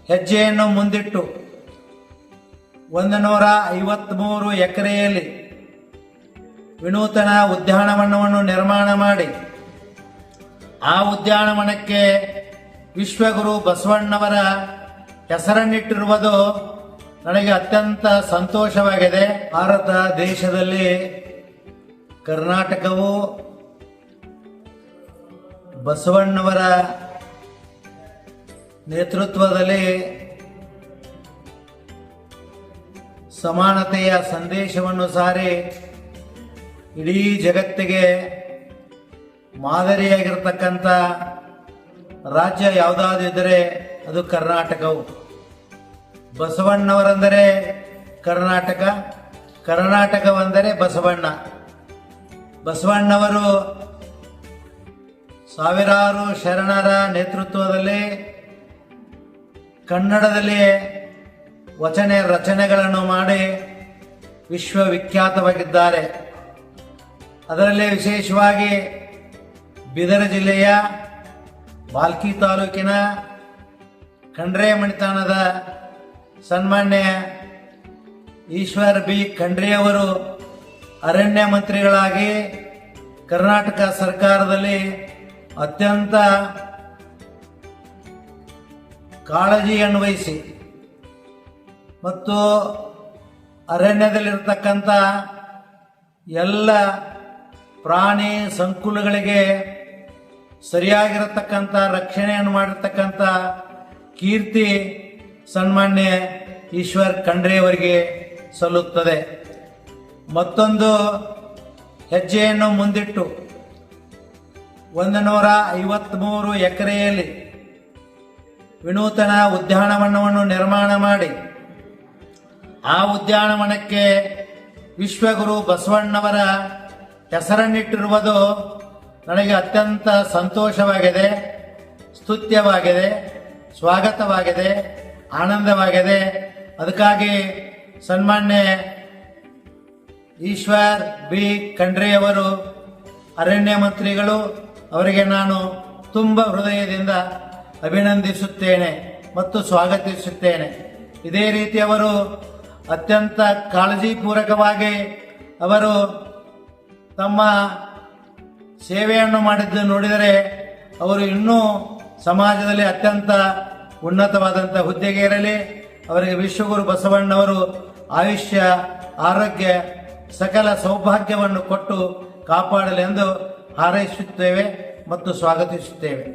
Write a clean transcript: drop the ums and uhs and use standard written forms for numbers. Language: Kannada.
ಹೆಜ್ಜೆಯನ್ನು ಮುಂದಿಟ್ಟು 153 ಎಕರೆಯಲ್ಲಿ ವಿನೂತನ ಉದ್ಯಾನವನವನ್ನು ನಿರ್ಮಾಣ ಮಾಡಿ ಆ ಉದ್ಯಾನವನಕ್ಕೆ ವಿಶ್ವಗುರು ಬಸವಣ್ಣವರ ಹೆಸರನ್ನಿಟ್ಟಿರುವುದು ನನಗೆ ಅತ್ಯಂತ ಸಂತೋಷವಾಗಿದೆ. ಭಾರತ ದೇಶದಲ್ಲಿ ಕರ್ನಾಟಕವು ಬಸವಣ್ಣವರ ನೇತೃತ್ವದಲ್ಲಿ ಸಮಾನತೆಯ ಸಂದೇಶವನ್ನು ಸಾರಿ ಇಡೀ ಜಗತ್ತಿಗೆ ಮಾದರಿಯಾಗಿರ್ತಕ್ಕಂಥ ರಾಜ್ಯ ಯಾವುದಾದಿದ್ದರೆ ಅದು ಕರ್ನಾಟಕವು. ಬಸವಣ್ಣವರೆಂದರೆ ಕರ್ನಾಟಕ, ಕರ್ನಾಟಕವೆಂದರೆ ಬಸವಣ್ಣ. ಬಸವಣ್ಣವರು ಸಾವಿರಾರು ಶರಣರ ನೇತೃತ್ವದಲ್ಲಿ ಕನ್ನಡದಲ್ಲಿ ವಚನ ರಚನೆಗಳನ್ನು ಮಾಡಿ ವಿಶ್ವವಿಖ್ಯಾತವಾಗಿದ್ದಾರೆ. ಅದರಲ್ಲಿ ವಿಶೇಷವಾಗಿ ಬೀದರ್ ಜಿಲ್ಲೆಯ ಬಾಲ್ಕಿ ತಾಲೂಕಿನ ಖಂಡ್ರೆ ಮಣಿತಾಣದ ಸನ್ಮಾನ್ಯ ಈಶ್ವರ್ ಬಿ ಖಂಡ್ರೆಯವರು ಅರಣ್ಯ ಮಂತ್ರಿಗಳಾಗಿ ಕರ್ನಾಟಕ ಸರ್ಕಾರದಲ್ಲಿ ಅತ್ಯಂತ ಕಾಳಜಿಯನ್ನು ವಹಿಸಿ ಮತ್ತು ಅರಣ್ಯದಲ್ಲಿರ್ತಕ್ಕಂಥ ಎಲ್ಲ ಪ್ರಾಣಿ ಸಂಕುಲಗಳಿಗೆ ಸರಿಯಾಗಿರತಕ್ಕಂಥ ರಕ್ಷಣೆಯನ್ನು ಮಾಡಿರ್ತಕ್ಕಂಥ ಕೀರ್ತಿ ಸನ್ಮಾನ್ಯ ಈಶ್ವರ್ ಖಂಡ್ರೆಯವರಿಗೆ ಸಲ್ಲುತ್ತದೆ. ಮತ್ತೊಂದು ಹೆಜ್ಜೆಯನ್ನು ಮುಂದಿಟ್ಟು 153 ಎಕರೆಯಲ್ಲಿ ವಿನೂತನ ಉದ್ಯಾನವನವನ್ನು ನಿರ್ಮಾಣ ಮಾಡಿ ಆ ಉದ್ಯಾನವನಕ್ಕೆ ವಿಶ್ವಗುರು ಬಸವಣ್ಣವರ ಹೆಸರನ್ನಿಟ್ಟಿರುವುದು ನನಗೆ ಅತ್ಯಂತ ಸಂತೋಷವಾಗಿದೆ, ಸ್ತುತ್ಯವಾಗಿದೆ, ಸ್ವಾಗತವಾಗಿದೆ, ಆನಂದವಾಗಿದೆ. ಅದಕ್ಕಾಗಿ ಸನ್ಮಾನ್ಯ ಈಶ್ವರ್ ಬಿ ಖಂಡ್ರೆಯವರು ಅರಣ್ಯ ಮಂತ್ರಿಗಳು, ಅವರಿಗೆ ನಾನು ತುಂಬ ಹೃದಯದಿಂದ ಅಭಿನಂದಿಸುತ್ತೇನೆ ಮತ್ತು ಸ್ವಾಗತಿಸುತ್ತೇನೆ. ಇದೇ ರೀತಿ ಅವರು ಅತ್ಯಂತ ಕಾಳಜಿಪೂರ್ವಕವಾಗಿ ಅವರು ತಮ್ಮ ಸೇವೆಯನ್ನು ಮಾಡಿದ್ದು ನೋಡಿದರೆ ಅವರು ಇನ್ನೂ ಸಮಾಜದಲ್ಲಿ ಅತ್ಯಂತ ಉನ್ನತವಾದಂಥ ಹುದ್ದೆಗೆ ಇರಲಿ. ಅವರಿಗೆ ವಿಶ್ವಗುರು ಬಸವಣ್ಣವರು ಆಯುಷ್ಯ, ಆರೋಗ್ಯ, ಸಕಲ ಸೌಭಾಗ್ಯವನ್ನು ಕೊಟ್ಟು ಕಾಪಾಡಲೆಂದು ಹಾರೈಸುತ್ತೇವೆ ಮತ್ತು ಸ್ವಾಗತಿಸುತ್ತೇವೆ.